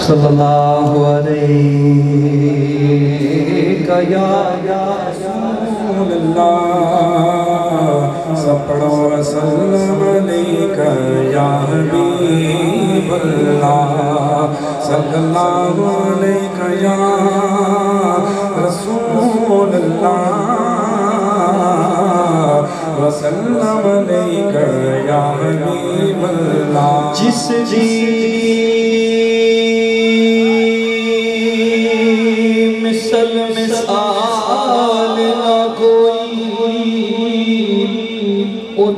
صلی اللہ علیہ یا رسول اللہ سب پڑھو وسلم علیکہ یا حبیب اللہ صلی اللہ علیکہ یا رسول اللہ وسلم علیکہ یا حبیب اللہ جس مثال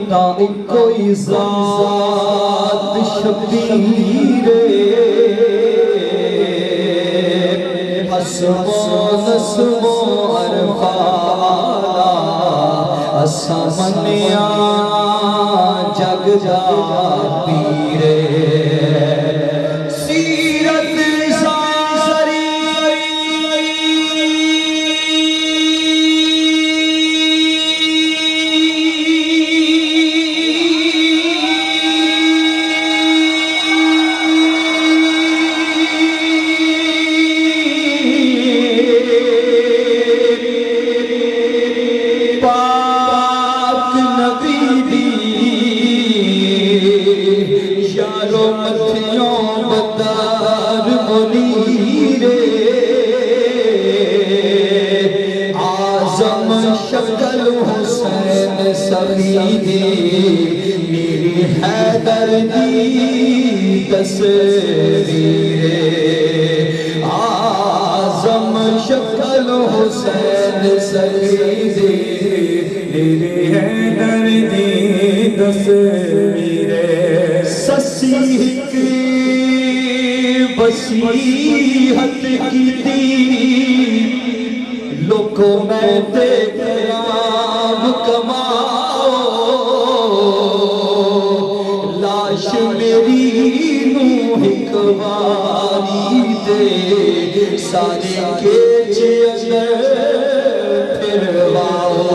نہ کوئی ذات شبیر حسب و نسب و عرفانا اسمنیا جگ جا پیرے شکل حسین سخیدی میری حیدر دی تصویر اعظم شکل حسین سخیدی میری حیدر دی تصویر سسیح کی وسیحت کی دی لوگوں میں دیکھام کماؤ لاش میری نوح کواری دے سارے کیچ اندر پھرواؤ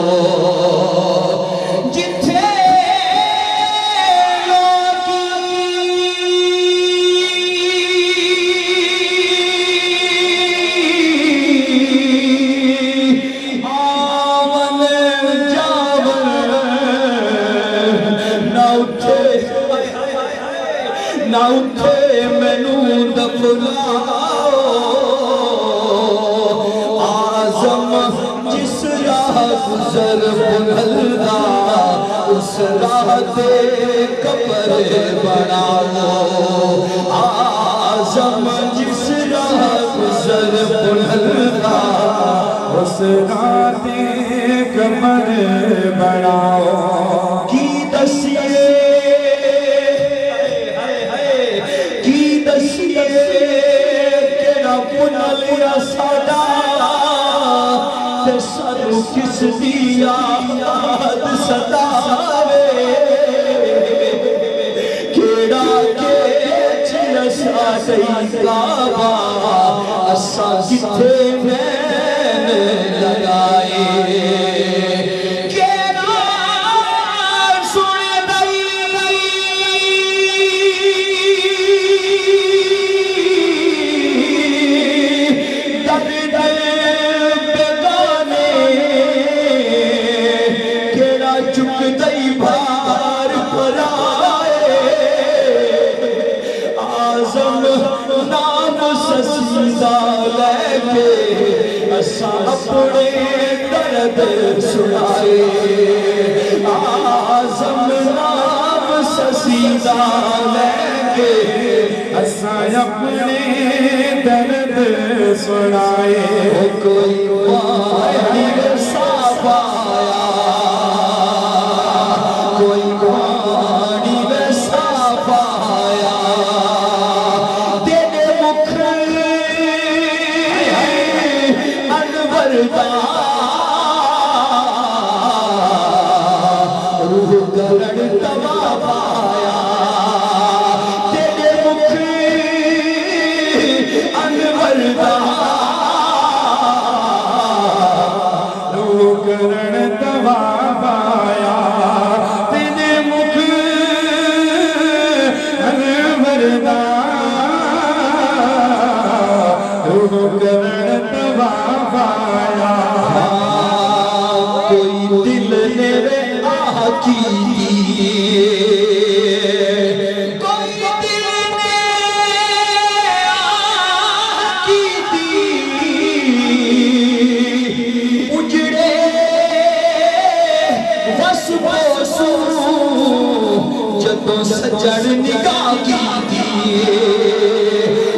نہ اٹھے مینوں دفناؤ اعظم جس راہ گزر بلندا اس راہ تے قبر بناؤ اعظم جس راہ گزر بلندا اس راہ تے قبر بناؤ کی دسیے کس دیا یاد ستاوے کیڑا کیچ نسا سی کعبہ اساں جتھے مین لگائے اپنے درد سنائے اعظم نام سسیدہ لے کے اساں اپنے درد سنائے کوئی پانی صاف آیا کوئی پانی صاف آیا تیرے مکھ روح گرڑ تباب آیا تیرے مکھ انور دا روح گرڑ تباب آیا تیرے مکھ انور دا کرن طواف آیا کوئی دل میرے آقی سجن نگاہ کی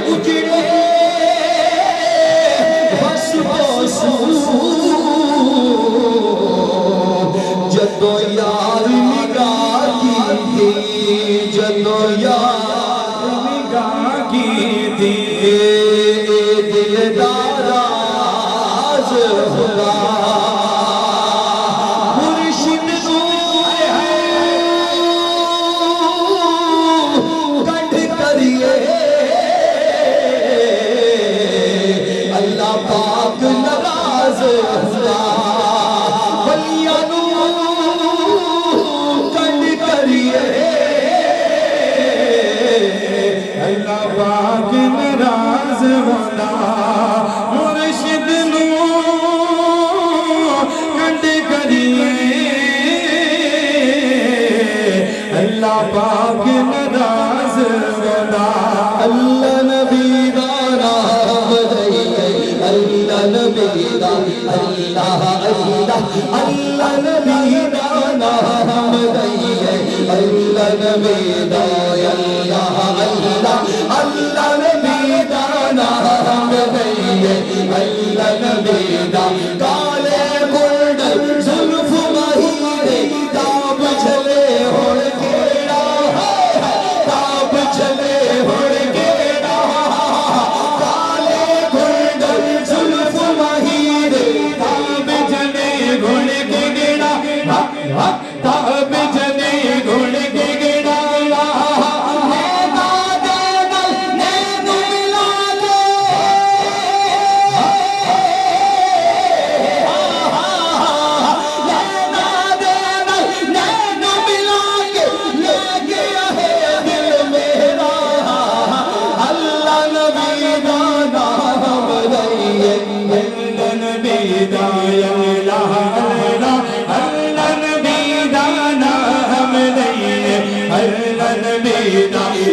اجڑے بس جدو یار نگاہ کی جدو یار نگاہ کی تھی دلدار آز خدا پاک نراز ودا اللہ نبی دانا اللہ نبی دانا اللہ اللہ اللہ نبی دانا اللہ نبی دانا اللہ اللہ نبی دانا اللہ نبی دانا کالے گلڈن زلف مہینے تاب جھلے ہوڑ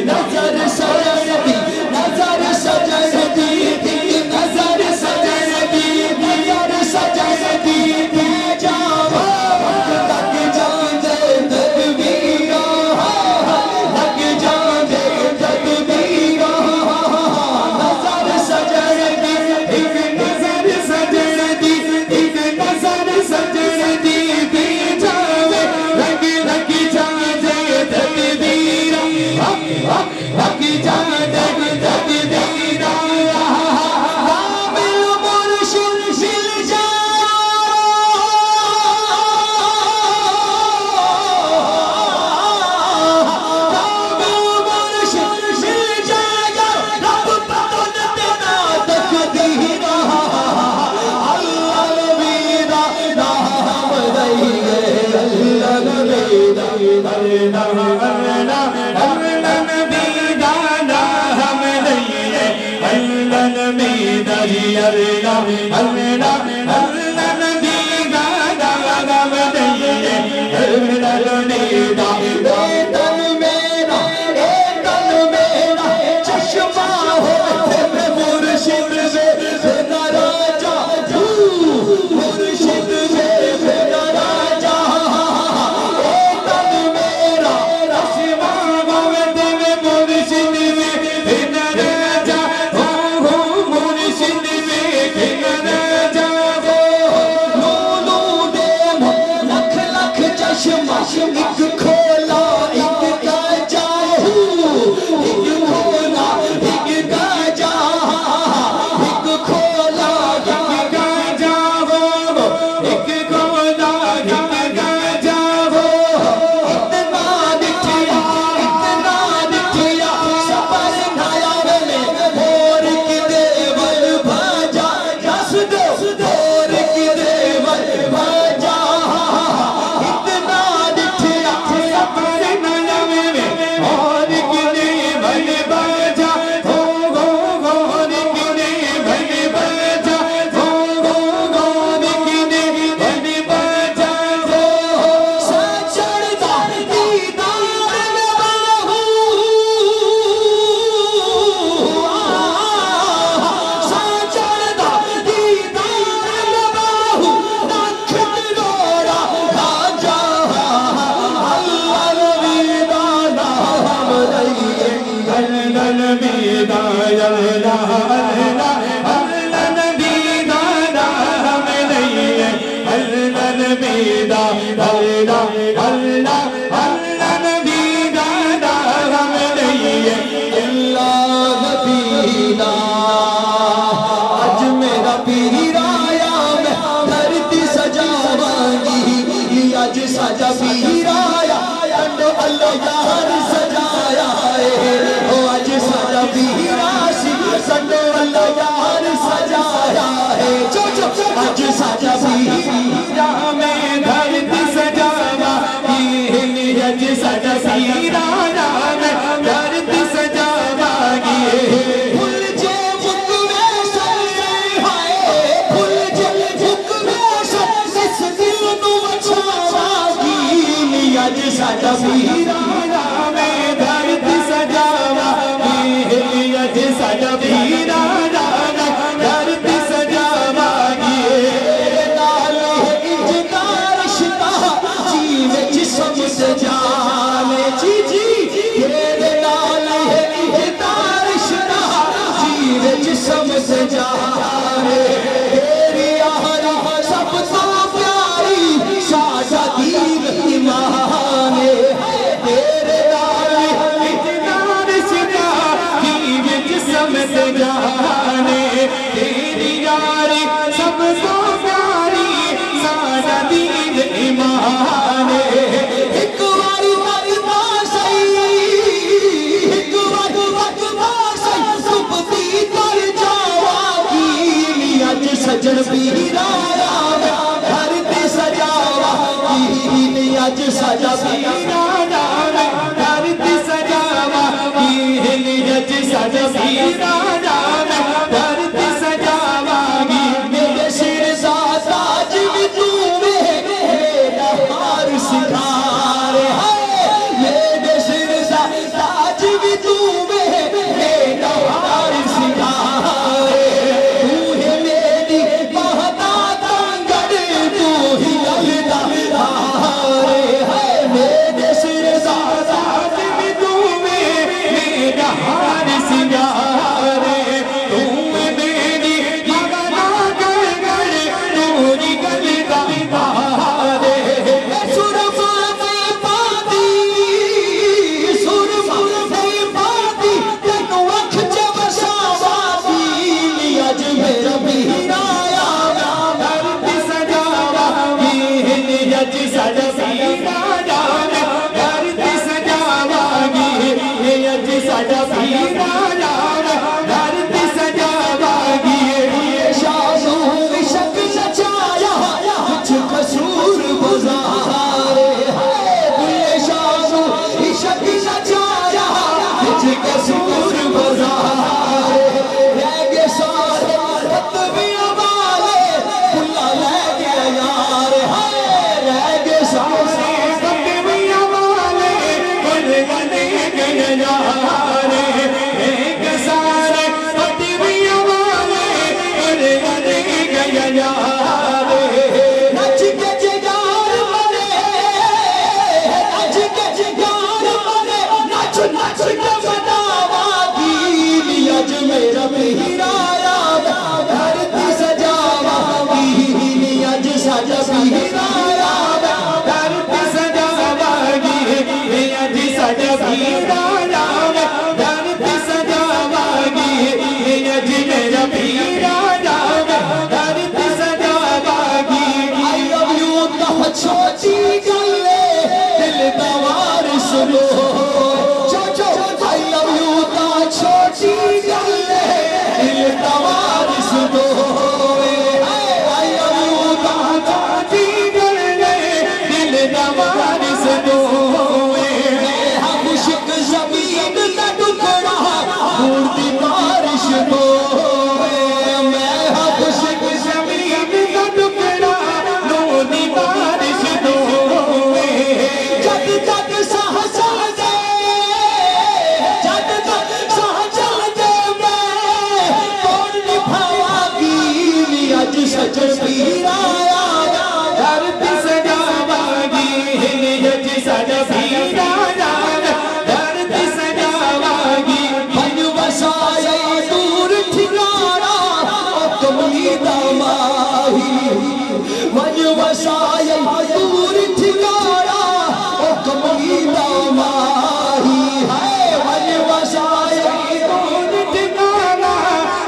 نظر سجن دی نظر سجن دی نظر سجن دی نظر سجن دی جاوا لگ جاندے تدبیراں لگ جاندے تدبیراں نظر سجن دی ایک نظر سجن دی ایک نظر سجن دی جاوے لگ لگ جاندے تدبیراں لگ جاندے تدبیراں کامل مرشد مل جائے کامل مرشد مل جائے رب پتن تینا تقدیرہ اللہ نبی دا نام دئیے اللہ نبی دا مرشد نبی دا اللہ اللہ اللہ نبی دا نام نہیں ہے اللہ نبی دا اللہ اللہ اللہ نبی دا نام نہیں ہے اللہ نبی دا آج میرا پیر آیا میں دھرتی سجاواں گی آج سجا پیر آیا کنڈو اللہ یار سجایا ہے آج سجا پیر آسی کنڈو اللہ یار سجایا ہے آج سجا پیر میں دھرتی سجاواں گی آج سجا پیر آیا میں دھرتی سجاواں گی سجا پیر آیا میں دھرتی سجاواں گی آج سجا پیر آیا میں دھرتی سجاواں گی نال اجدا رشتہ جی جسم سے جانے جی تیرے نال اجدا رشتہ جی جسم سے جانے تیری یاری سب تو پیاری ساجا دین ایمان تیرے نال اجدا رشتہ جی جسم سے جانے تیری یاری سب تو پیاری ساجا دین ایمان ایک واری وقت سہی ایک واری وقت سہی سبتی کر جاواں گی اج سجن پیر آیا میں دھرتی سجاواں گی اج سجا پیر آیا میں دھرتی سجاواں گی اج سجا پیر آیا میں دھرتی سجاواں گی میرے سر ساتھ آج بھی تو میرا ہار سکھارے میرے سر ساتھ آج بھی تو میرا ہار سکھارے تو ہے میری مہتا کنگڑ تو ہی لگتا ہارے میرے سر ساتھ آج بھی تو میرا ہار سکھارے وسائل دور ٹھکانا او کمینا ماہی ہے وج وسائل دور ٹھکانا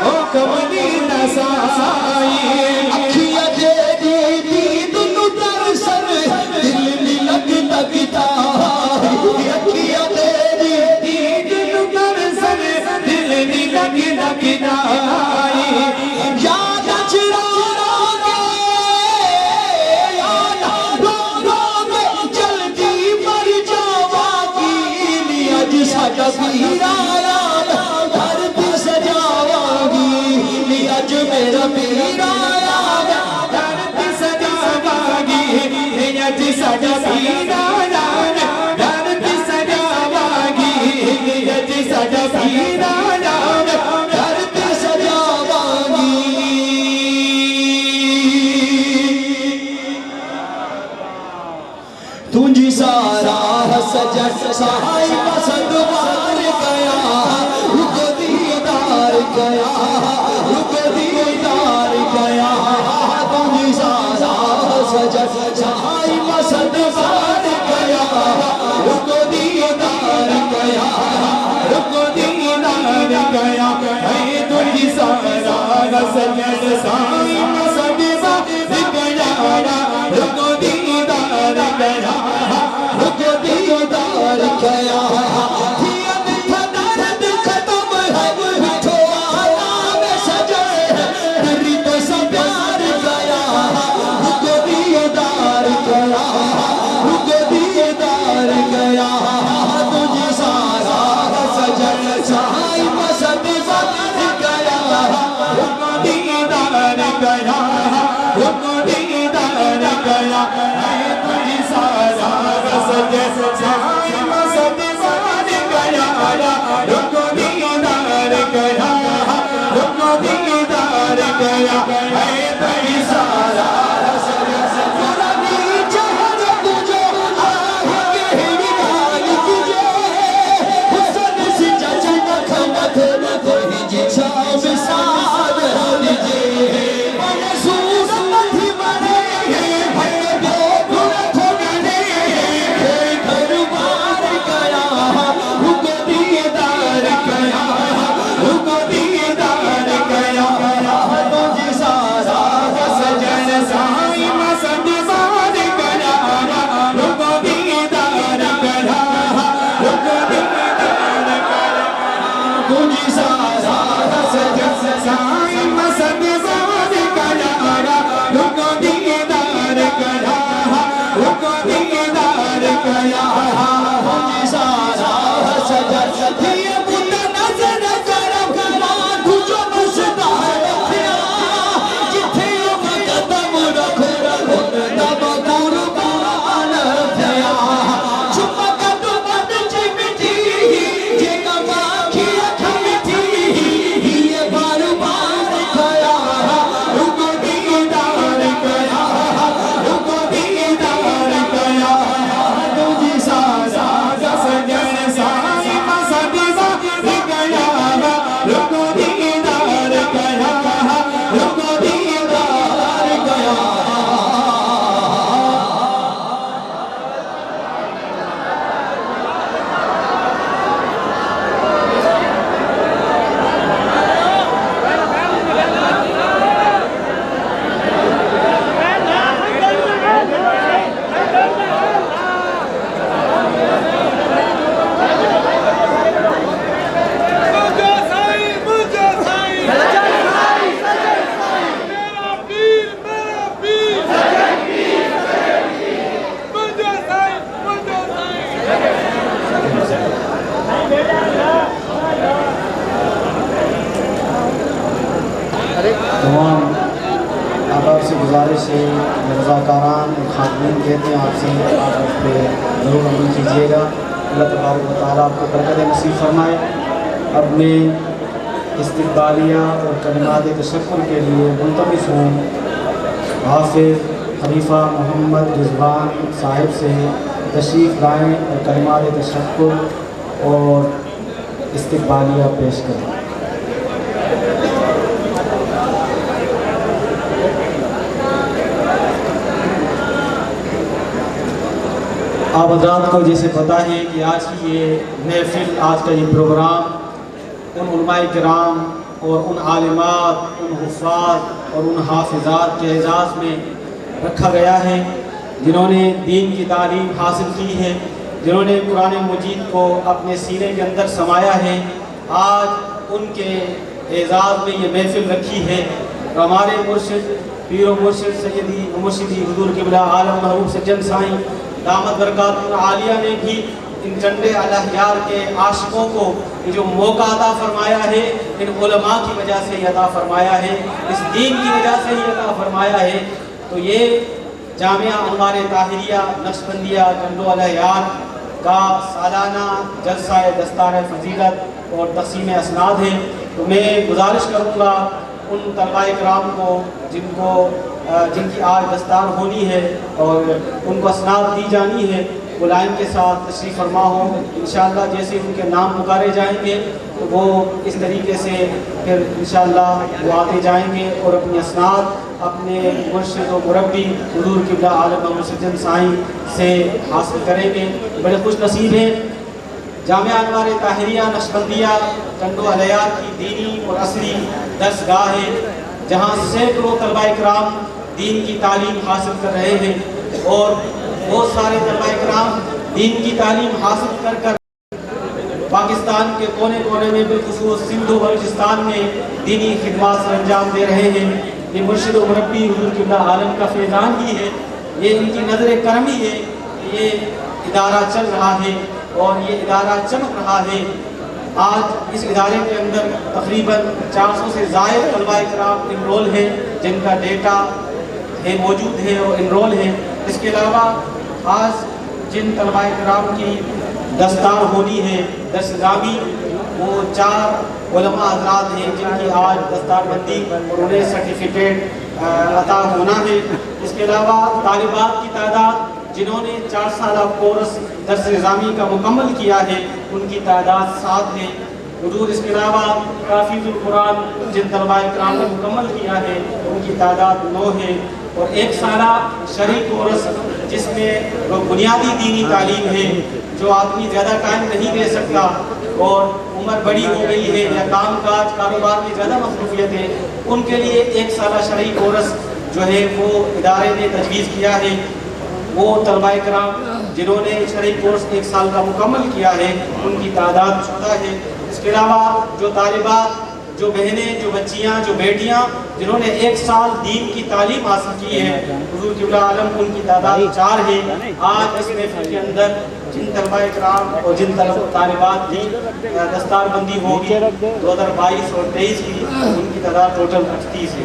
او کمینا سائی اکھیاں دے دی دید نو ترسن دل نہیں لگ لگتا اکھیاں دے دی دید نو ترسن دل نہیں لگ لگتا دھرتی سجاواگی نی اج میرا پیر آیا دھرتی سجاواگی نی اج ساڈا پیر آیا دھرتی سجاواگی نی اج ساڈا پیر آیا دھرتی سجاواگی تجھی سارا سجن سہائی پسند مار گیا رک دیدار گیا رک دیدار گیا تجھی سارا سجن سہائی پسند مار گیا رک دیدار گیا رک دیدار گیا تجھی سارا سجن سہائی پسند مار گیا رک دیدار گیا رک دیدار گیا دھیان تھا درد ختم ہے مٹھو آلام سجے دری تو سب پیار گیا رک دیدار گیا رک دیدار گیا تجھے سارا سجن سہائی پسند مار گیا رک دیدار گیا رک دیدار گیا تجھے سارا سجن سہائی پسند مار گیا رک دیدار گیا رک دیدار گیا تجھے سارا سجن پرانی چہر تجھے آہ کہڑی گال تجھے حسن سی چچک کھمت کوئی جچا مثال لیجے منصور مدھی بنے بھٹ دو گھر کھوڑنے گھر مار گیا رک دیدار گیا رک دیدار گیا تجھے سارا سجن سہائی پسند مار گیا رک دیدار گیا رک دیدار گیا تجھے سارا سجن سہائی پسند مار گیا رک دیدار گیا رک دیدار گیا تجھے سارا سجن یہ بت نظر کرم مانگو جو بستا رکھیا جتھے قدم رکھو دم قربان تھیا چمک دمت چمٹی جے کماکھی اکھ مٹھی یہ بار بار کھیا رک دیدار گیا رک دیدار گیا تجھے سارا سجن سہائی پسند مار گیا رک دیدار گیا رک دیدار گیا تمام احباب سے گزارش ہے، رضاکاران خادمین کہتے ہیں آپ سے آپ اس پہ ضرور عمل کیجیے گا۔ اللہ تبارک و تعالیٰ آپ کو برکت نصیب فرمائے۔ اب میں استقبالیہ اور کلمات تشکر کے لیے ملتمس ہوں حافظ خلیفہ محمد رضوان صاحب سے تشریف لائیں اور کلمات تشکر اور استقبالیہ پیش کریں۔ آپ حضرات کو جیسے پتہ ہے کہ آج کی یہ محفل، آج کا یہ پروگرام ان علماء کرام اور ان عالمات، ان حفاظ اور ان حافظات کے اعزاز میں رکھا گیا ہے جنہوں نے دین کی تعلیم حاصل کی ہے، جنہوں نے قرآن مجید کو اپنے سینے کے اندر سمایا ہے۔ آج ان کے اعزاز میں یہ محفل رکھی ہے۔ ہمارے مرشد، پیر و مرشد سیدی مرشدی حضور قبلہ عالم محبوب سجن سائیں دامت برکات العالیہ نے بھی ان چنڈے الاحیار کے عاشقوں کو یہ جو موقع عطا فرمایا ہے، ان علماء کی وجہ سے یہ عطا فرمایا ہے، اس دین کی وجہ سے یہ عطا فرمایا ہے۔ تو یہ جامعہ انوار طاہریہ نقشبندیہ چنڈو الاحیار کا سالانہ جلسہ دستار فضیلت اور تقسیم اسناد ہے۔ تو میں گزارش کروں گا ان طلباء کرام کو جن کی آج دستار ہونی ہے اور ان کو اسناد دی جانی ہے، وہ لائن کے ساتھ تشریف فرما ہوں۔ انشاءاللہ جیسے ان کے نام پکارے جائیں گے تو وہ اس طریقے سے پھر انشاءاللہ وہ آتے جائیں گے اور اپنی اسناد اپنے مرشد و مربی حضور قبلہ عالم محمد سجن سائیں سے حاصل کریں گے۔ بڑے خوش نصیب ہیں جامعہ انوار طاہریہ نقشبندیہ چنڈو الاحیار کی دینی اور عصری درسگاہ ہے، جہاں سینکڑوں طلباء کرام دین کی تعلیم حاصل کر رہے ہیں اور بہت سارے طلباء کرام دین کی تعلیم حاصل کر کر پاکستان کے کونے کونے میں بالخصوص سندھ و بلوچستان میں دینی خدمات سر انجام دے رہے ہیں۔ یہ مرشد و مربی حضور قبلہ عالم کا فیضان ہی ہے، یہ ان کی نظر کرم ہی ہے کہ یہ ادارہ چل رہا ہے اور یہ ادارہ چمک رہا ہے۔ آج اس ادارے کے اندر تقریباً 400 سے زائد طلباء کرام انرول ہیں جن کا ڈیٹا موجود ہے اور انرول ہیں۔ اس کے علاوہ آج جن طلباء کرام کی دستار ہونی ہے درس نظامی، وہ 4 علماء حضرات ہیں جن کی آج دستار بندی اور انہیں سرٹیفکیٹ عطا ہونا ہے۔ اس کے علاوہ طالبات کی تعداد جنہوں نے 4 سالہ کورس درس نظامی کا مکمل کیا ہے ان کی تعداد 7 ہے۔ حضور اس کے علاوہ حافظ القرآن جن طلباء کرام نے مکمل کیا ہے ان کی تعداد 9 ہے، اور 1 سالہ شرعی کورس جس میں بنیادی دینی تعلیم ہے، جو آدمی زیادہ ٹائم نہیں دے سکتا اور عمر بڑی ہو گئی ہے یا کام کاج کاروبار میں زیادہ مصروفیت ہے، ان کے لیے 1 سالہ شرعی کورس جو ہے وہ ادارے نے تجویز کیا ہے۔ وہ طلباء کرام جنہوں نے شرعی کورس 1 سال کا مکمل کیا ہے ان کی تعداد 14 ہے۔ اس کے علاوہ جو طالبات، جو بہنیں، جو بچیاں، جو بیٹیاں جنہوں نے 1 سال دین کی تعلیم حاصل کی ہے حضور قبلہ عالم، ان کی تعداد 4 ہے۔ آج اس محفل کے اندر جن طلباء کرام اور جن طالبات کی دستار بندی ہوگی 2022 اور 23 کی، ان کی تعداد ٹوٹل 38 ہے۔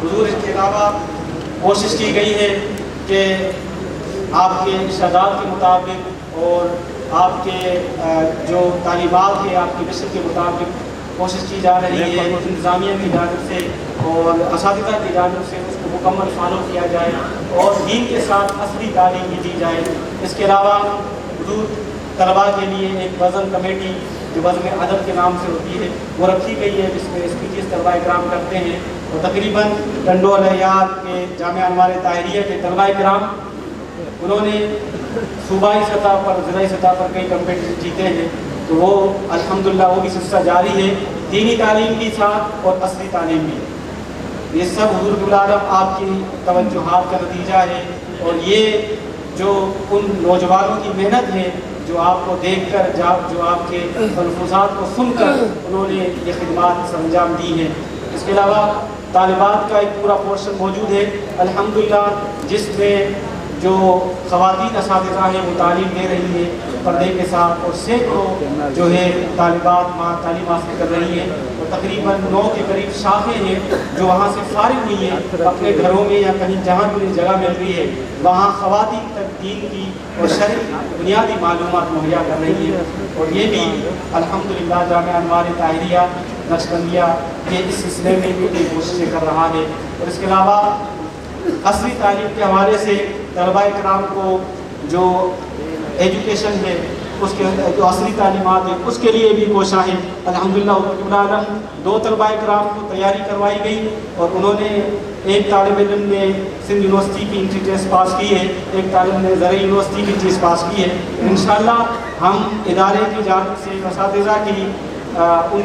حضور اس کے علاوہ کوشش کی گئی ہے کہ آپ کے ارشادات کے مطابق اور آپ کے جو تعلیمات ہیں آپ کی نشر کے مطابق کوشش کی جا رہی ہے انتظامیہ کی جانب سے اور اساتذہ کی جانب سے اس کو مکمل فالو کیا جائے اور دین کے ساتھ اصلی تعلیم بھی دی جائے۔ اس کے علاوہ حضور طلباء کے لیے ایک وزن کمیٹی جو وزن ادب کے نام سے ہوتی ہے وہ رکھی گئی ہے، جس میں اسپیچز طلباء کرام کرتے ہیں، اور تقریباً چنڈو الاحیار کے جامعہ انوار طاہریہ کے طلباء کرام انہوں نے صوبائی سطح پر، ضلعی سطح پر کئی کمپٹیشن جیتے ہیں، تو وہ الحمدللہ وہ بھی سلسلہ جاری ہے، دینی تعلیم بھی ساتھ اور اصلی تعلیم بھی۔ یہ سب حضور قبلہ عالم آپ کی توجہات کا نتیجہ ہے، اور یہ جو ان نوجوانوں کی محنت ہے جو آپ کو دیکھ کر، جو آپ کے تلفظات کو سن کر انہوں نے یہ خدمات سر انجام دی ہیں۔ اس کے علاوہ طالبات کا ایک پورا پورشن موجود ہے الحمدللہ، جس میں جو خواتین اساتذہ ہیں وہ تعلیم دے رہی ہیں پردے کے ساتھ، اور سینکڑوں جو ہے طالبات وہاں تعلیم حاصل کر رہی ہیں، اور تقریباً 9 کے قریب شاخیں ہیں جو وہاں سے فارغ ہوئی ہیں، اپنے گھروں میں یا کہیں جہاں بھی انہیں جگہ مل رہی ہے وہاں خواتین تک دین کی اور شرعی بنیادی معلومات مہیا کر رہی ہیں، اور یہ بھی الحمدللہ جامعہ انوار طاہریہ نقشبندیہ کے اس سلسلے میں بھی کوششیں کر رہا ہے۔ اور اس کے علاوہ عصری تعلیم کے حوالے سے طلباء کرام کو جو ایجوکیشن ہے اس کے جو عصری تعلیمات ہیں اس کے لیے بھی کوشاں ہیں۔ الحمدللہ رب 2 طلبہ کرام کو تیاری کروائی گئی اور انہوں نے ایک طالب علم نے سندھ یونیورسٹی کی انٹری ٹیسٹ پاس کی ہے، ایک طالب علم نے زرعی یونیورسٹی کی چیز پاس کی ہے۔ انشاءاللہ ہم ادارے کی جانب سے اساتذہ کی ان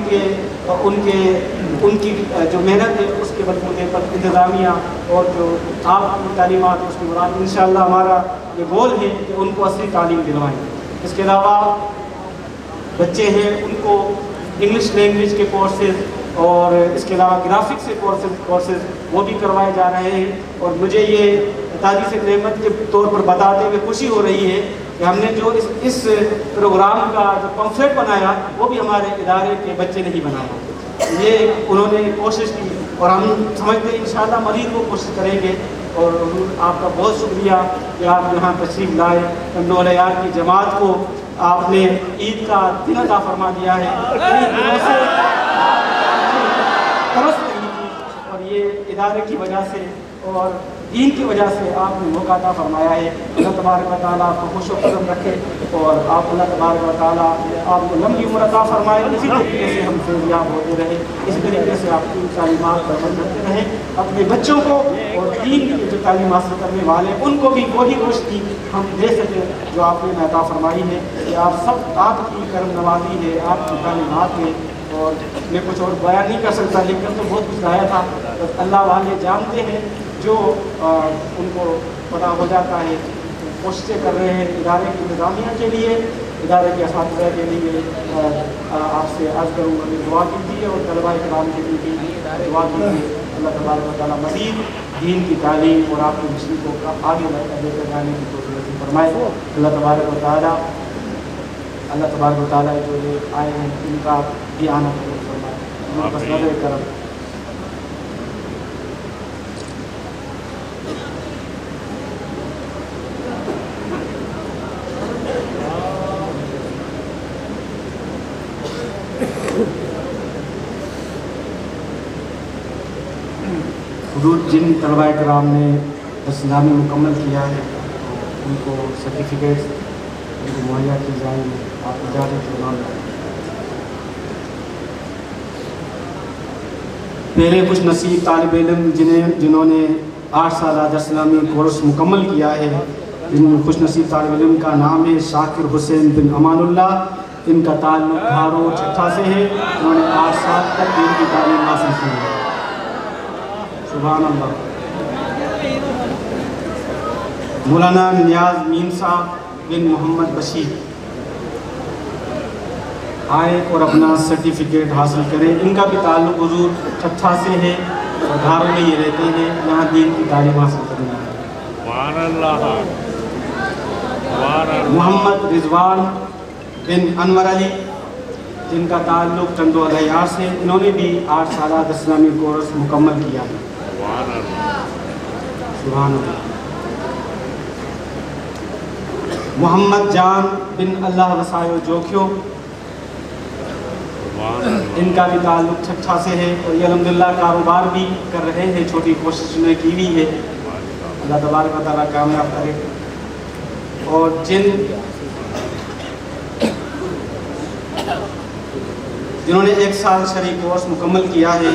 کی جو محنت ہے اس کے بلبوتے پر انتظامیہ اور جو آپ کی تعلیمات اس کے مراد انشاءاللہ ہمارا یہ گول ہے کہ ان کو عصری تعلیم دلوائیں۔ اس کے علاوہ بچے ہیں ان کو انگلش لینگویج کے کورسز اور اس کے علاوہ گرافکس کے کورسز وہ بھی کروائے جا رہے ہیں، اور مجھے یہ تحدیث نعمت کے طور پر بتاتے ہوئے خوشی ہو رہی ہے کہ ہم نے جو اس پروگرام کا جو پمفلیٹ بنایا وہ بھی ہمارے ادارے کے بچے نے ہی بنایا، یہ انہوں نے کوشش کی اور ہم سمجھتے ہیں انشاءاللہ مزید وہ کوشش کریں گے۔ اور حضور آپ کا بہت شکریہ کہ آپ یہاں تشریف لائے، ٹنڈو الیار کی جماعت کو آپ نے عید کا دن عطا فرما دیا ہے، کئی دنوں سے ترس رہی تھی اور یہ ادارے کی وجہ سے اور دین کی وجہ سے آپ نے موقع عطا فرمایا ہے۔ اللہ تبارک و تعالیٰ آپ کو خوش و خرم رکھے اور آپ اللہ تبارک و تعالیٰ آپ کو لمبی عمر عطا فرمائے، اسی طریقے سے ہم فیضیاب ہوتے رہے، اسی طریقے سے آپ کی تعلیمات پر عمل کرتے رہیں، اپنے بچوں کو اور دین کی جو تعلیم حاصل کرنے والے ہیں ان کو بھی وہی روشنی ہم دے سکیں جو آپ نے عطا فرمائی ہے۔ کہ آپ کی کرم نوازی ہے، آپ کی تعلیمات ہے، اور میں کچھ اور بیان نہیں کر سکتا، لیکن تو بہت کچھ لایا تھا، اللہ والے جانتے ہیں جو ان کو پتہ ہو جاتا ہے۔ کوششیں کر رہے ہیں ادارے کی انتظامیہ کے لیے، ادارے کے اساتذہ کے لیے آپ سے عرض کروں گا کہ دعا کیجیے اور طلبہ کرام کے لیے بھی دعا کیجیے۔ اللہ تبارک و تعالیٰ مزید دین کی تعلیم اور آپ کے مشن کو آگے لے کر جانے کی توفیق فرمائے۔ اللہ تبارک و تعالیٰ جو یہ آئے ہیں ان کا بھی آنا قبول فرمائے۔ بس نظر کرم۔ حضور جن طلبہ کرام نے اسلامی مکمل کیا ہے ان کو سرٹیفکیٹس ان کو مہیا کی جائیں گے، آپ اجازت فرمائیں۔ پہلے خوش نصیب طالب علم جنہوں نے 8 سالہ اسلامی کورس مکمل کیا ہے، ان خوش نصیب طالب علم کا نام ہے شاکر حسین بن امان اللہ۔ ان کا تعلق گھارو چھٹا سے ہے، انہوں نے 8 سال تک دین کی تعلیم حاصل کی ہے۔ سبحان اللہ۔ مولانا نیاز مین صاحب بن محمد بشیر آئے اور اپنا سرٹیفکیٹ حاصل کریں، ان کا بھی تعلق حضور چھٹا سے ہے اور گھاروں میں یہ رہتے ہیں، یہاں دین کی تعلیم حاصل کرنا ہے۔ محمد رضوان بن انور علی جن کا تعلق ٹنڈو الیار سے، انہوں نے بھی 8 سالہ اسلامی کورس مکمل کیا ہے۔ سبحان اللہ۔ محمد جان بن اللہ وسائو جوکھیو، ان کا بھی تعلق چھٹا سے ہے اور یہ الحمدللہ کاروبار بھی کر رہے ہیں، چھوٹی کوشش انہیں کی ہوئی ہے، اللہ تبارک و تعالیٰ کامیاب کرے۔ اور جنہوں نے 1 سال شرعی کورس مکمل کیا ہے،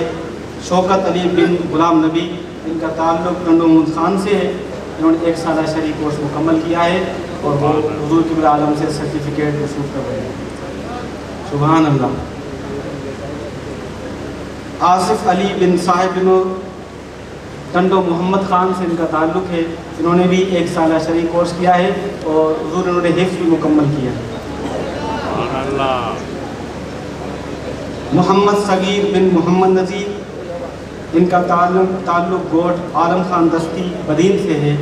شوکت علی بن غلام نبی، ان کا تعلق ٹنڈو محمد خان سے ہے، انہوں نے 1 سالہ شرعی کورس مکمل کیا ہے اور وہ حضور قبلہ عالم سے سرٹیفکیٹ حصول کر رہے ہیں۔ سبحان اللہ۔ آصف علی بن صاحب بن ٹنڈو محمد خان سے ان کا تعلق ہے، انہوں نے بھی 1 سالہ شرعی کورس کیا ہے اور حضور انہوں نے حفظ بھی مکمل کیا ہے۔ محمد صغیر بن محمد نذیر، ان کا تعلق گوٹ عالم خان دستی بدین سے ہے۔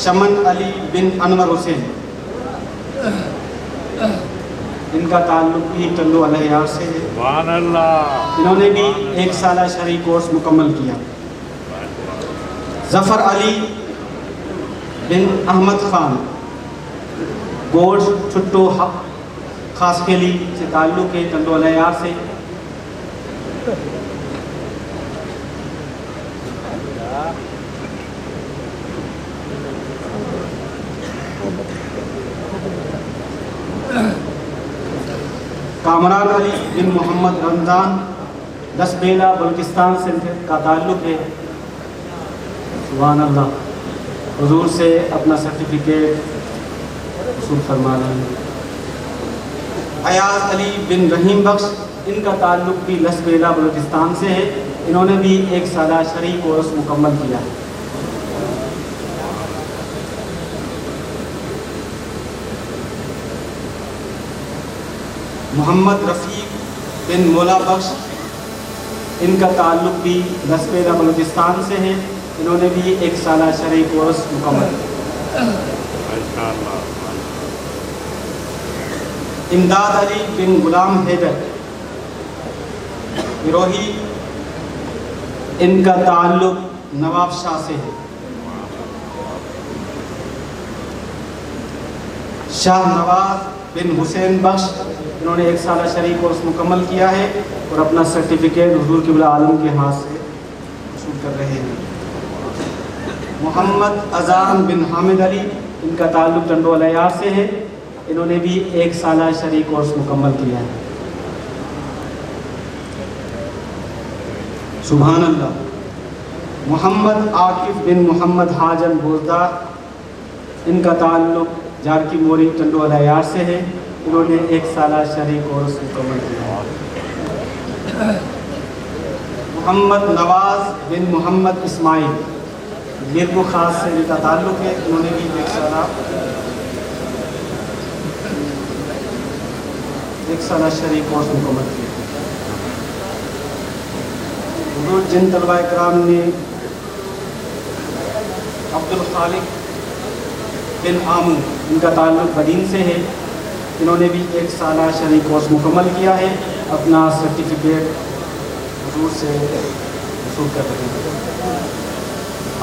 شمن علی بن انور حسین، ان کا تعلق بھی ٹنڈو الیار سے ہے، انہوں نے بھی 1 سالہ شرعی کورس مکمل کیا۔ ظفر علی بن احمد خان، گوٹ چھٹو خاص کھیلی سے تعلق ہے، ٹنڈو الیار سے۔ کامران علی بن محمد رمضان دسبیلا بلوچستان سے کا تعلق ہے. سبحان اللہ. حضور سے اپنا سرٹیفکیٹ وصول فرما رہے ہیں. ایاز علی بن رحیم بخش، ان کا تعلق بھی لسبیلا بلوچستان سے ہے. انہوں نے بھی 1 سالہ شرعی کورس مکمل کیا. محمد رفیق بن مولا بخش، ان کا تعلق بھی لسبیلا بلوچستان سے ہے. انہوں نے بھی 1 سالہ شرعی کورس مکمل کیا. امداد علی بن غلام حیدر گروہی، ان کا تعلق نواب شاہ سے ہے. شاہ نواز بن حسین بخش، انہوں نے 1 سالہ شرعی کورس مکمل کیا ہے اور اپنا سرٹیفکیٹ حضور قبلہ عالم کے ہاتھ سے وصول کر رہے ہیں. محمد اذان بن حامد علی، ان کا تعلق ٹنڈو علیار سے ہے. انہوں نے بھی 1 سالہ شرعی کورس مکمل کیا ہے. سبحان اللہ. محمد عاقف بن محمد حاجن بوزدار، ان کا تعلق جارکی موری ٹنڈو علیار سے ہے. انہوں نے 1 سالہ شرعی کورس مکمل کیا ہے. محمد نواز بن محمد اسماعیل میرپور خاص سے ان کا تعلق ہے. انہوں نے بھی 1 سالہ شرعی کورس مکمل کیا. حضور جن طلبہ کرام نے عبد الخالق بن آمو، ان کا تعلق بدین سے ہے. انہوں نے بھی 1 سالہ شرعی کورس مکمل کیا ہے. اپنا سرٹیفکیٹ حضور سے وصول کر رہے ہیں.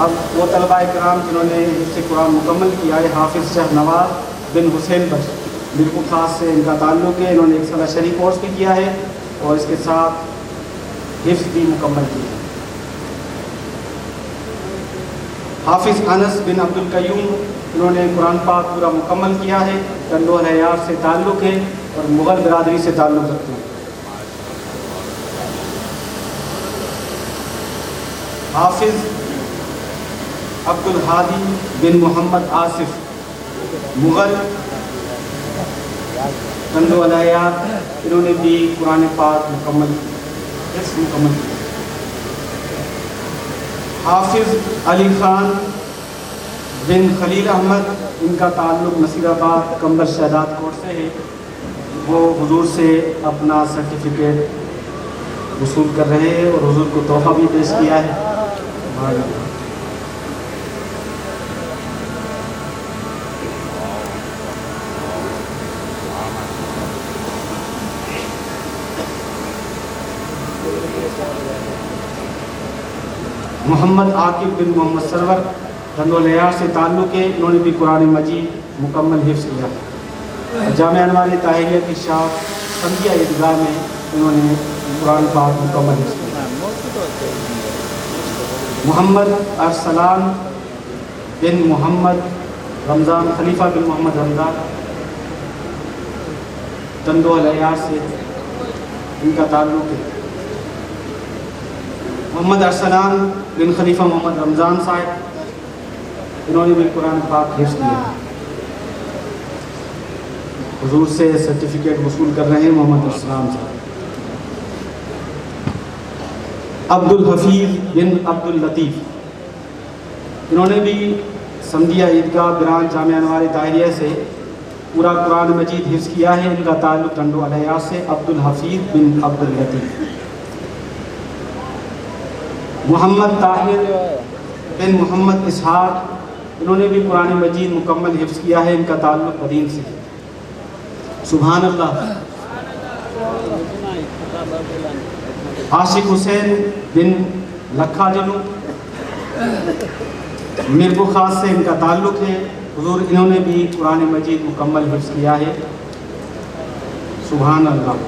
اب وہ طلبہ کرام جنہوں نے حفظ قرآن مکمل کیا ہے، حافظ شاہ نواز بن حسین بخش میرپور خاص سے ان کا تعلق ہے. انہوں نے 1 سالہ شرعی کورس بھی کیا ہے اور اس کے ساتھ حفظ بھی مکمل کیا ہے. حافظ انس بن عبد القیوم، انہوں نے قرآن پاک پورا مکمل کیا ہے. ٹنڈو علیار سے تعلق ہے اور مغل برادری سے تعلق رکھتے ہیں. حافظ عبد الحادی بن محمد آصف مغل ٹنڈو علیار، انہوں نے بھی قرآن پاک مکمل کیا. حافظ علی خان بن خلیل احمد، ان کا تعلق نصیر آباد کمبر شہداد کوٹ سے ہے. وہ حضور سے اپنا سرٹیفکیٹ وصول کر رہے ہیں اور حضور کو تحفہ بھی پیش کیا ہے. محمد عاقب بن محمد سرور ٹنڈو علیار سے تعلق ہے. انہوں نے بھی قرآن مجید مکمل حفظ کیا. جامعہ انوار طاہریہ کی شاخ سندھیا عیدگاہ میں انہوں نے قرآن پاک مکمل حفظ کیا. محمد ارسلان بن محمد رمضان، خلیفہ بن محمد رمضان ٹنڈو علیار سے ان کا تعلق ہے. محمد ارسلان بن خلیفہ محمد رمضان صاحب، انہوں نے بھی قرآن پاک حفظ کیا. حضور سے سرٹیفکیٹ وصول کر رہے ہیں محمد ارسلان صاحب. عبد الحفیظ بن عبد اللطیف، انہوں نے بھی سندھیا عیدگاہ بران جامعہ انوار طاہریہ سے پورا قرآن مجید حفظ کیا ہے. ان کا تعلق ٹنڈو علیار سے. عبد الحفیظ بن عبد اللطیف. محمد طاہر بن محمد اسحاق، انہوں نے بھی قرآن مجید مکمل حفظ کیا ہے. ان کا تعلق بدین سے. سبحان اللہ. عاشق حسین بن لکھا جنو میرپور خاص سے ان کا تعلق ہے. حضور انہوں نے بھی قرآن مجید مکمل حفظ کیا ہے. سبحان اللہ.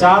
4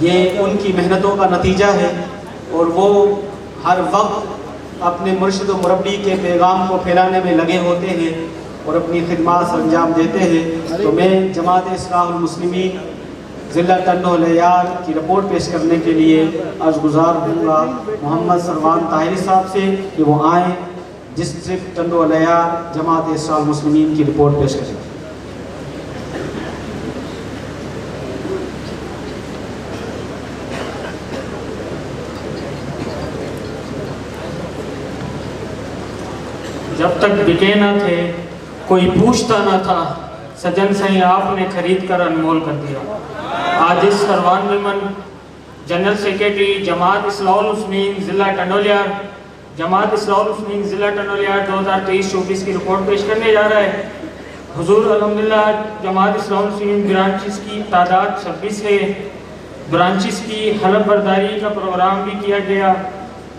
یہ ان کی محنتوں کا نتیجہ ہے، اور وہ ہر وقت اپنے مرشد و مربی کے پیغام کو پھیلانے میں لگے ہوتے ہیں اور اپنی خدمات سر انجام دیتے ہیں۔ تو میں جماعت اصلاح المسلمین ضلع ٹنڈو الیار کی رپورٹ پیش کرنے کے لیے عرض گزار ہوں گا محمد سروان طاہری صاحب سے کہ وہ آئیں، ڈسٹرکٹ ٹنڈو الیار جماعت اصلاح المسلمین کی رپورٹ پیش کریں۔ جب تک بکے نہ تھے کوئی پوچھتا نہ تھا، سجن سہیں آپ نے خرید کر انمول کر دیا۔ آج اس سروان میمن جنرل سیکریٹری جماعت اصلاح المسلمین ضلع ٹنڈو الیار، جماعت اصلاح المسلمین ضلع ٹنڈو الیار 2023-24 کی رپورٹ پیش کرنے جا رہا ہے۔ حضور الحمدللہ جماعت اصلاح المسلمین برانچز کی تعداد 26 ہے۔ برانچز کی حلف برداری کا پروگرام بھی کیا گیا،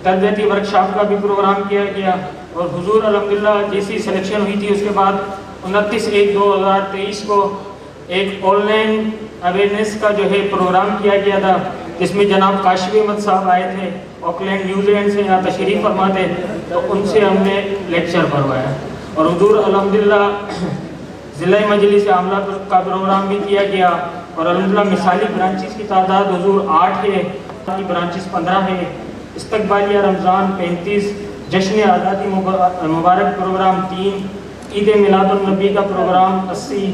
تربیتی ورکشاپ کا بھی پروگرام کیا گیا، اور حضور الحمدللہ جیسی سلیکشن ہوئی تھی اس کے بعد 29/1/2023 کو ایک آن لائن اویئرنیس کا جو ہے پروگرام کیا گیا تھا، جس میں جناب کاشف احمد صاحب آئے تھے، آکلینڈ نیوزی لینڈ سے یہاں تشریف فرما تھے، تو ان سے ہم نے لیکچر پڑھوایا، اور حضور الحمدللہ ضلع مجلس عاملہ کا پروگرام بھی کیا گیا، اور الحمدللہ مثالی برانچز کی تعداد حضور 8 ہے، کی برانچز 15 ہے۔ استقبالیہ رمضان 35، جشن آزادی مبارک پروگرام 3، عید میلاد النبی کا پروگرام 80،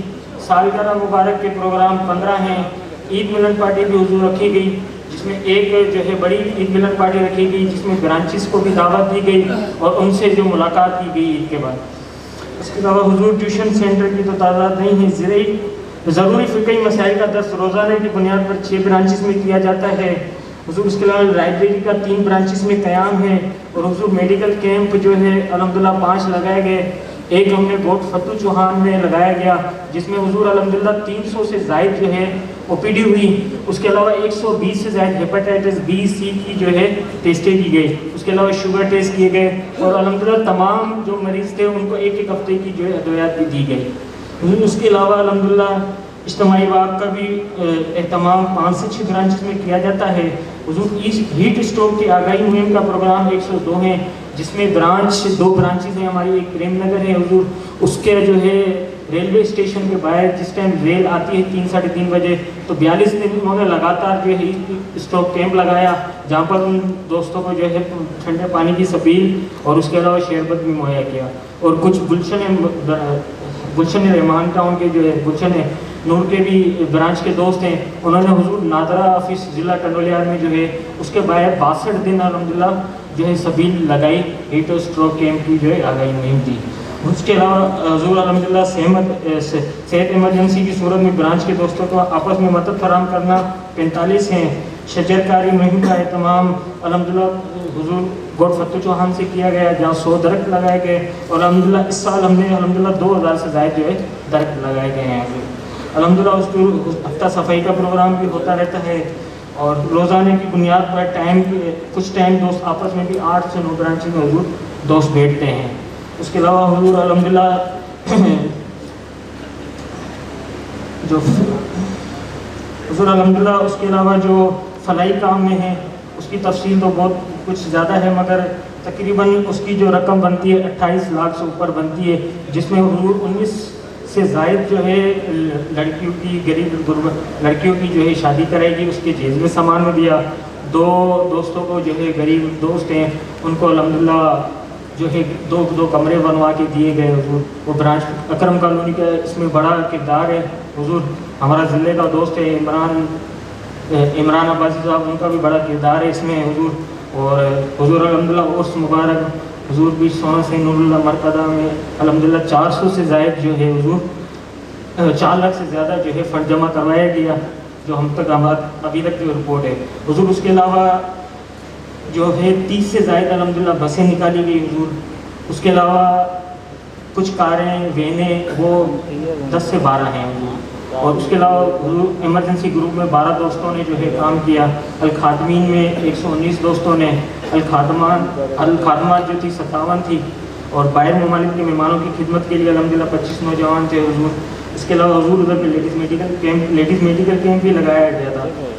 سالگرہ مبارک کے پروگرام 15 ہیں۔ عید ملن پارٹی بھی حضور رکھی گئی، جس میں ایک جو ہے بڑی عید ملن پارٹی رکھی گئی، جس میں برانچز کو بھی دعوت دی گئی اور ان سے جو ملاقات کی گئی عید کے بعد۔ اس کے علاوہ حضور ٹیوشن سینٹر کی تو تعداد نہیں ہے، ضروری فقہی مسائل کا درس روزانہ کی بنیاد پر 6 برانچز میں کیا جاتا ہے۔ حضور اس کے علاوہ لائبریری کا 3 برانچز میں قیام ہے، اور حضور میڈیکل کیمپ جو ہے الحمدللہ 5 لگائے گئے۔ ایک ہم نے گوٹ فتو چوہان میں لگایا گیا، جس میں حضور الحمدللہ 300 سے زائد جو ہے او پی ڈی ہوئی۔ اس کے علاوہ 120 سے زائد ہیپاٹائٹس بی سی کی جو ہے ٹیسٹیں کی گئی، اس کے علاوہ شوگر ٹیسٹ کیے گئے، اور الحمدللہ تمام جو مریض تھے ان کو 1 ہفتے کی جو ہے ادویات بھی دی گئی۔ اس کے علاوہ الحمدللہ اجتماعی واقع کا بھی اہتمام 5 سے 6 برانچز میں کیا جاتا ہے۔ حضور ہیٹ اسٹروک کی آگاہی مہم کا پروگرام 102 ہے، جس میں 2 برانچز ہیں ہماری، ایک پریم نگر ہے حضور، اس کے جو ہے ریلوے اسٹیشن کے باہر جس ٹائم ریل آتی ہے 3 ساڑھے 3 بجے، تو 42 دن انہوں نے لگاتار جو ہے ہیٹ اسٹروک کیمپ لگایا، جہاں پر ان دوستوں کو جو ہے ٹھنڈے پانی کی سبیل اور اس کے علاوہ شربت بھی مہیا کیا۔ اور کچھ گلشن رحمان ٹاؤن کے جو ہے گلشن نور کے بھی برانچ کے دوست ہیں، انہوں نے حضور نادرہ آفس ضلع ٹنڈو الیار میں جو ہے اس کے باہر 62 دن الحمدللہ جو ہے سبیل لگائی، ہیٹ اسٹروک کیمپ کی جو ہے آگاہی مہم تھی۔ اس کے علاوہ حضور الحمدللہ صحت ایمرجنسی کی صورت میں برانچ کے دوستوں کو آپس میں مدد فراہم کرنا 45 ہیں۔ شجرکاری مہم کا اہتمام الحمدللہ حضور گوٹ فتو چوہان سے کیا گیا، جہاں 100 درخت لگائے گئے، اور الحمدللہ اس سال ہم نے الحمدللہ 2000 سے زائد جو ہے درخت لگائے گئے ہیں۔ الحمدللہ اس کو ہفتہ صفائی کا پروگرام بھی ہوتا رہتا ہے، اور روزانہ کی بنیاد پر کچھ ٹائم دوست آپس میں بھی 8 سے 9 برانچز میں حضور دوست بیٹھتے ہیں۔ اس کے علاوہ حضور الحمدللہ اس کے علاوہ جو فلاحی کام میں ہیں اس کی تفصیل تو بہت کچھ زیادہ ہے، مگر تقریباً اس کی جو رقم بنتی ہے 28 لاکھ سے اوپر بنتی ہے، جس میں حضور 19 سے زائد جو ہے لڑکیوں کی غریب لڑکیوں کی جو ہے شادی کرائے گی، اس کے جہیز میں سامان میں دیا۔ 2 دوستوں کو جو ہے غریب دوست ہیں ان کو الحمدللہ جو ہے 2 کمرے بنوا کے دیے گئے حضور۔ وہ برانچ اکرم کالونی کا اس میں بڑا کردار ہے حضور، ہمارا ضلع کا دوست ہے عمران عباسی صاحب، ان کا بھی بڑا کردار ہے اس میں حضور۔ اور حضور الحمدللہ عرس مبارک حضور بھی سونا سے نور اللہ مرکزہ میں الحمدللہ 400 سے زائد جو ہے حضور 4 لاکھ سے زیادہ جو ہے فنڈ جمع کروایا گیا، جو ہم تک ابھی تک جو رپورٹ ہے حضور۔ اس کے علاوہ جو ہے 30 سے زائد الحمدللہ بسیں نکالی گئی حضور۔ اس کے علاوہ کچھ کاریں وینیں وہ 10 سے 12 ہیں حضور۔ اور اس کے علاوہ حضور ایمرجنسی گروپ میں 12 دوستوں نے جو ہے کام کیا، الخادمین میں 119 دوستوں نے، الخادمات جو تھی 57 تھی، اور باہر ممالک کے مہمانوں کی خدمت کے لیے الحمدللہ 25 نوجوان تھے حضور۔ اس کے علاوہ حضور ادھر پہ لیڈیز میڈیکل کیمپ بھی لگایا گیا تھا۔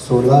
16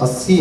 80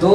2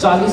40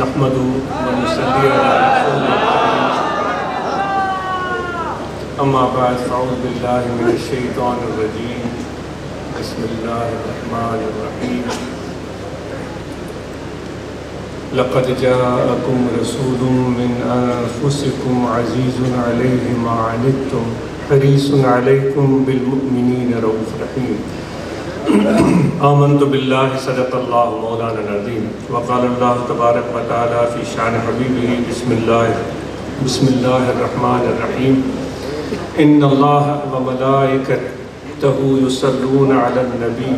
نحمدہ و نصلی علی رسولہ اما بعد فاعوذ باللہ من الشیطان الرجیم بسم اللہ الرحمن الرحیم لقد جاءکم رسول من انفسکم عزیز علیہ ما عنتم حریص علیکم بالمؤمنین رؤوف رحیم آمنت باللہ صدق اللہ مولانا العظیم وقال اللہ تبارک و تعالی فی شان حبیبہ بسم اللہ الرحمن الرحیم ان اللہ وملائکتہ یصلون علی النبی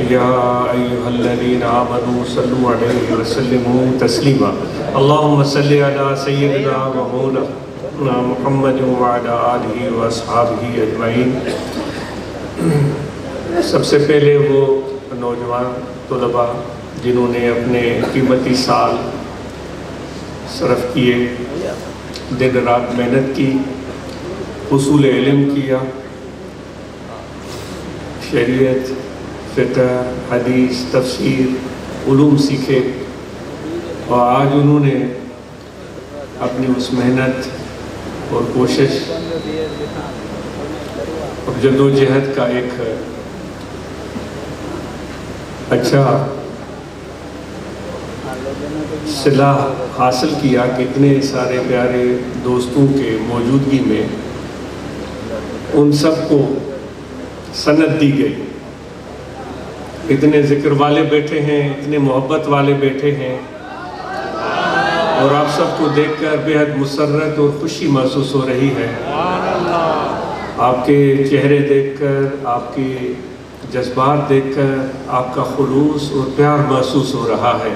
یا ایہا الذین آمنوا صلوا علیہ وسلموا تسلیما اللہم صلی علی سیدنا و مولانا محمد وعلی آلہ واصحابہ اجمعین۔ سب سے پہلے وہ نوجوان طلباء جنہوں نے اپنے قیمتی سال صرف کیے، دن رات محنت کی، حصول علم کیا، شریعت، فقہ، حدیث، تفسیر، علوم سیکھے، اور آج انہوں نے اپنی اس محنت اور کوشش اور جدوجہد کا ایک اچھا صلہ حاصل کیا کہ اتنے سارے پیارے دوستوں کے موجودگی میں ان سب کو سند دی گئی۔ اتنے ذکر والے بیٹھے ہیں، اتنے محبت والے بیٹھے ہیں، اور آپ سب کو دیکھ کر بے حد مسرت اور خوشی محسوس ہو رہی ہے۔ آپ کے چہرے دیکھ کر، آپ کے جذبات دیکھ کر آپ کا خلوص اور پیار محسوس ہو رہا ہے۔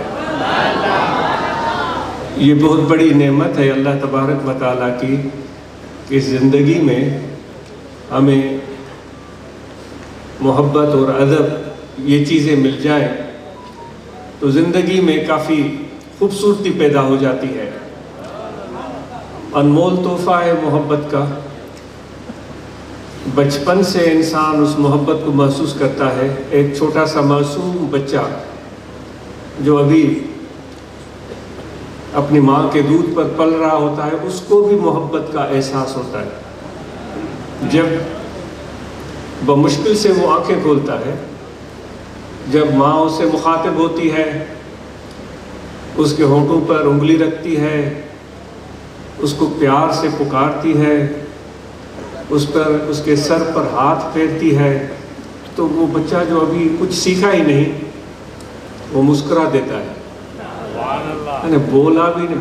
یہ بہت بڑی نعمت ہے اللہ تبارک و تعالیٰ کی کہ زندگی میں ہمیں محبت اور ادب یہ چیزیں مل جائیں تو زندگی میں کافی خوبصورتی پیدا ہو جاتی ہے۔ انمول تحفہ ہے محبت کا۔ بچپن سے انسان اس محبت کو محسوس کرتا ہے۔ ایک چھوٹا سا معصوم بچہ جو ابھی اپنی ماں کے دودھ پر پل رہا ہوتا ہے، اس کو بھی محبت کا احساس ہوتا ہے۔ جب بمشکل سے وہ آنکھیں کھولتا ہے، جب ماں اسے مخاطب ہوتی ہے، اس کے ہونٹوں پر انگلی رکھتی ہے، اس کو پیار سے پکارتی ہے، اس کے سر پر ہاتھ پھیرتی ہے، تو وہ بچہ جو ابھی کچھ سیکھا ہی نہیں وہ مسکرا دیتا ہے۔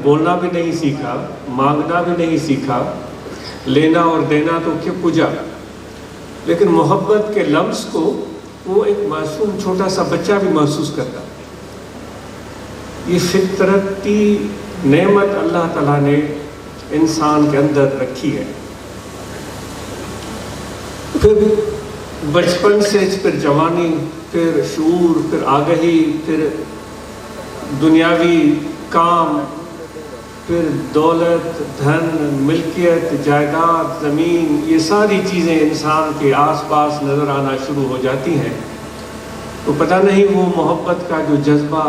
بولنا بھی نہیں سیکھا، مانگنا بھی نہیں سیکھا، لینا اور دینا تو کیا پوجا، لیکن محبت کے لمس کو وہ ایک معصوم چھوٹا سا بچہ بھی محسوس کرتا۔ یہ فطرتی نعمت اللہ تعالیٰ نے انسان کے اندر رکھی ہے۔ پھر بچپن سے پھر جوانی، پھر شعور، پھر آگہی، پھر دنیاوی کام، پھر دولت، دھن، ملکیت، جائیداد، زمین، یہ ساری چیزیں انسان کے آس پاس نظر آنا شروع ہو جاتی ہیں، تو پتہ نہیں وہ محبت کا جو جذبہ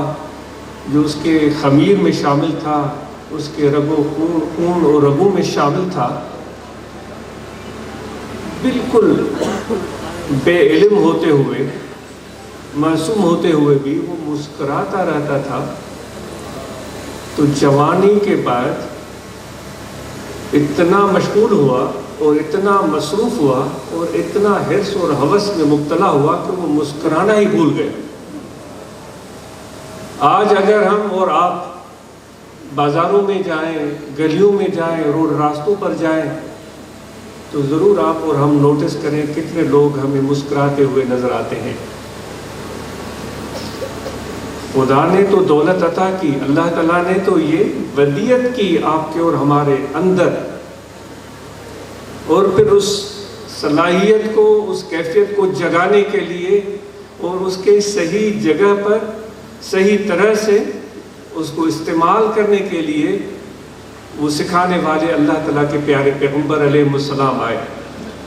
جو اس کے خمیر میں شامل تھا، اس کے خون اور رگوں میں شامل تھا، بالکل بے علم ہوتے ہوئے، معصوم ہوتے ہوئے بھی وہ مسکراتا رہتا تھا۔ تو جوانی کے بعد اتنا مشغول ہوا اور اتنا مصروف ہوا اور اتنا حرص اور ہوس میں مبتلا ہوا کہ وہ مسکرانا ہی بھول گئے۔ آج اگر ہم اور آپ بازاروں میں جائیں، گلیوں میں جائیں، روڈ راستوں پر جائیں، تو ضرور آپ اور ہم نوٹس کریں کتنے لوگ ہمیں مسکراتے ہوئے نظر آتے ہیں۔ خدا نے تو دولت عطا کی، اللہ تعالیٰ نے تو یہ ودیت کی آپ کے اور ہمارے اندر، اور پھر اس صلاحیت کو، اس کیفیت کو جگانے کے لیے اور اس کے صحیح جگہ پر صحیح طرح سے اس کو استعمال کرنے کے لیے وہ سکھانے والے اللہ تعالیٰ کے پیارے پیغمبر علیہ السلام آئے۔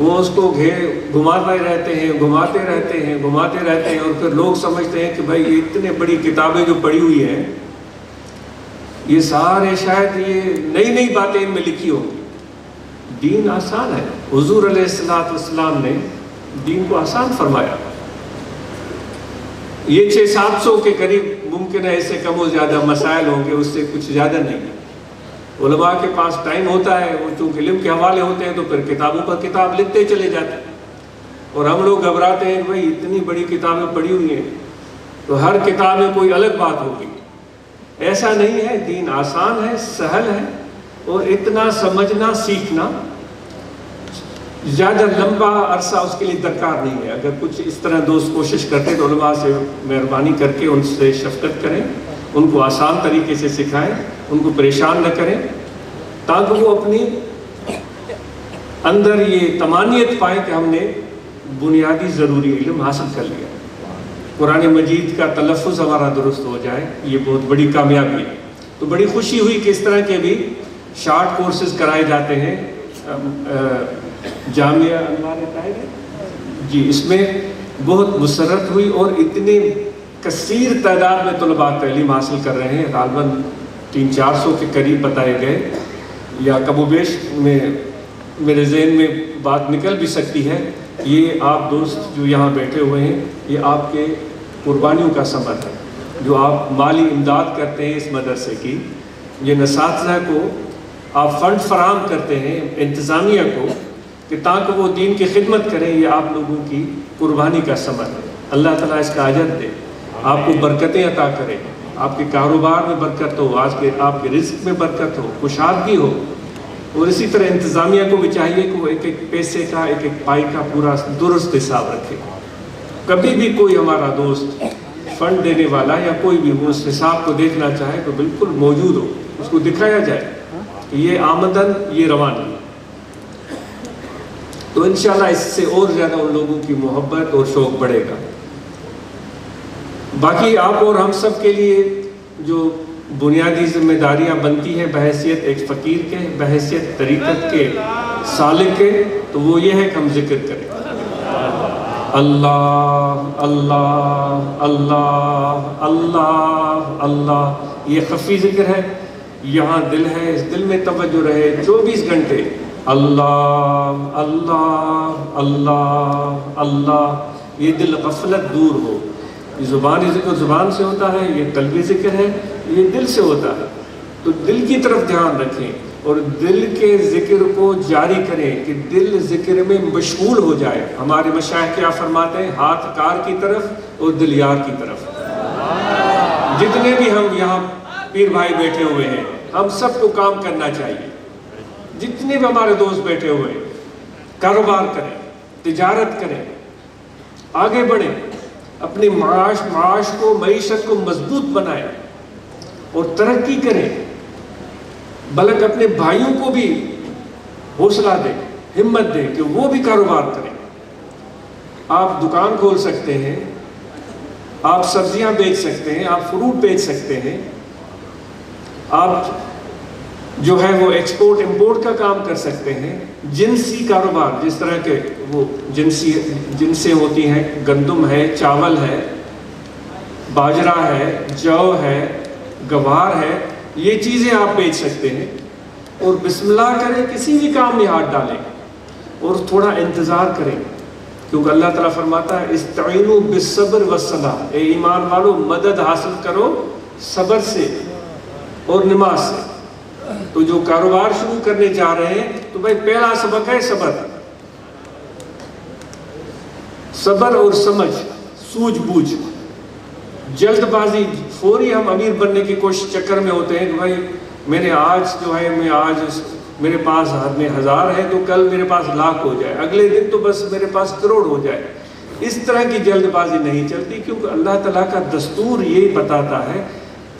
وہ اس کو گھماتے رہتے ہیں اور پھر لوگ سمجھتے ہیں کہ بھائی یہ اتنے بڑی کتابیں جو پڑھی ہوئی ہیں یہ سارے شاید یہ نئی نئی باتیں ان میں لکھی ہوں گی۔ دین آسان ہے، حضور علیہ السلام نے دین کو آسان فرمایا۔ یہ 600-700 کے قریب ممکن ہے، اس سے کم و زیادہ مسائل ہوں گے، اس سے کچھ زیادہ نہیں۔ علماء کے پاس ٹائم ہوتا ہے، وہ چونکہ علم کے حوالے ہوتے ہیں تو پھر کتابوں پر کتاب لکھتے چلے جاتے ہیں، اور ہم لوگ گھبراتے ہیں بھائی اتنی بڑی کتابیں پڑھی ہوئی ہیں تو ہر کتاب میں کوئی الگ بات ہوگی۔ ایسا نہیں ہے، دین آسان ہے، سہل ہے، اور اتنا سمجھنا سیکھنا زیادہ لمبا عرصہ اس کے لیے درکار نہیں ہے۔ اگر کچھ اس طرح دوست کوشش کرتے تو علماء سے مہربانی کر کے ان سے شفقت کریں، ان کو آسان طریقے سے سکھائیں، ان کو پریشان نہ کریں، تاکہ وہ اپنی اندر یہ طمانیت پائیں کہ ہم نے بنیادی ضروری علم حاصل کر لیا، قرآن مجید کا تلفظ ہمارا درست ہو جائے، یہ بہت بڑی کامیابی ہے۔ تو بڑی خوشی ہوئی کہ اس طرح کے بھی شارٹ کورسز کرائے جاتے ہیں جامعہ انوار طاہرہ جی، اس میں بہت مسرت ہوئی، اور اتنے کثیر تعداد میں طلباء تعلیم حاصل کر رہے ہیں، غالباً 300-400 کے قریب بتائے گئے، یا کم و بیش میں میرے ذہن میں بات نکل بھی سکتی ہے۔ یہ آپ دوست جو یہاں بیٹھے ہوئے ہیں، یہ آپ کے قربانیوں کا ثمر ہے، جو آپ مالی امداد کرتے ہیں اس مدرسے کی، یہ اساتذہ کو آپ فنڈ فراہم کرتے ہیں انتظامیہ کو کہ تاکہ وہ دین کی خدمت کریں، یہ آپ لوگوں کی قربانی کا ثمر ہے۔ اللہ تعالیٰ اس کا اجر دے، آپ کو برکتیں عطا کرے، آپ کے کاروبار میں برکت ہو، آپ کے رزق میں برکت ہو، خوشحالی ہو، اور اسی طرح انتظامیہ کو بھی چاہیے کہ وہ ایک ایک پیسے کا، ایک ایک پائی کا پورا درست حساب رکھے۔ کبھی بھی کوئی ہمارا دوست فنڈ دینے والا یا کوئی بھی وہ اس حساب کو دیکھنا چاہے تو بالکل موجود ہو، اس کو دکھایا جائے کہ یہ آمدن، یہ روانی، تو انشاءاللہ اس سے اور زیادہ ان لوگوں کی محبت اور شوق بڑھے گا۔ باقی آپ اور ہم سب کے لیے جو بنیادی ذمہ داریاں بنتی ہیں بحیثیت ایک فقیر کے، بحیثیت طریقت کے سالک کے، تو وہ یہ ہے کہ ہم ذکر کریں اللہ اللہ اللہ اللہ اللہ۔ یہ خفی ذکر ہے، یہاں دل ہے، اس دل میں توجہ رہے 24 گھنٹے اللہ اللہ اللہ اللہ۔ یہ دل غفلت دور ہو، یہ زبانی ذکر زبان سے ہوتا ہے، یہ قلبی ذکر ہے، یہ دل سے ہوتا ہے، تو دل کی طرف دھیان رکھیں اور دل کے ذکر کو جاری کریں کہ دل ذکر میں مشغول ہو جائے۔ ہمارے مشائخ کیا فرماتے ہیں؟ ہاتھ کار کی طرف اور دل یار کی طرف۔ جتنے بھی ہم یہاں پیر بھائی بیٹھے ہوئے ہیں، ہم سب کو کام کرنا چاہیے، جتنے بھی ہمارے دوست بیٹھے ہوئے ہیں، کاروبار کریں، تجارت کریں، آگے بڑھیں، اپنے معاش کو، معیشت کو مضبوط بنائیں اور ترقی کریں، بلکہ اپنے بھائیوں کو بھی حوصلہ دیں، ہمت دیں کہ وہ بھی کاروبار کریں۔ آپ دکان کھول سکتے ہیں، آپ سبزیاں بیچ سکتے ہیں، آپ فروٹ بیچ سکتے ہیں، آپ جو ہے وہ ایکسپورٹ امپورٹ کا کام کر سکتے ہیں، جنسی کاروبار، جس طرح کے وہ جنسیں ہوتی ہیں، گندم ہے، چاول ہے، باجرہ ہے، جو ہے، گوار ہے، یہ چیزیں آپ بیچ سکتے ہیں، اور بسم اللہ کریں، کسی بھی کام میں ہاتھ ڈالیں اور تھوڑا انتظار کریں، کیونکہ اللہ تعالیٰ فرماتا ہے استعینوا بالصبر والصلاۃ، اے ایمان والو مدد حاصل کرو صبر سے اور نماز سے۔ تو جو کاروبار شروع کرنے جا رہے ہیں تو بھائی پہلا سبق ہے صبر، صبر اور سمجھ، سوجھ بوجھ، جلد بازی، فوری ہم امیر بننے کی کوشش چکر میں ہوتے ہیں کہ بھائی میں نے آج جو ہے میرے پاس ہاتھ میں 1000 ہے تو کل میرے پاس 1,00,000 ہو جائے، اگلے دن تو بس میرے پاس کروڑ ہو جائے۔ اس طرح کی جلد بازی نہیں چلتی، کیونکہ اللہ تعالیٰ کا دستور یہی بتاتا ہے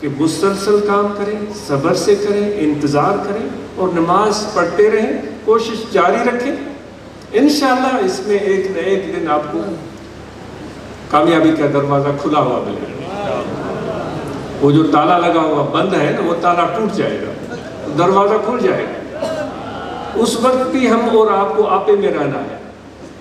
کہ مسلسل کام کریں، صبر سے کریں، انتظار کریں اور نماز پڑھتے رہیں، کوشش جاری رکھیں، انشاءاللہ اس میں ایک نہ ایک دن آپ کو کامیابی کا دروازہ کھلا ہوا ملے گا۔ وہ جو تالا لگا ہوا بند ہے نا، وہ تالا ٹوٹ جائے گا، دروازہ کھل جائے گا۔ اس وقت بھی ہم اور آپ کو آپے میں رہنا ہے،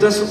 10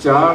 4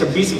26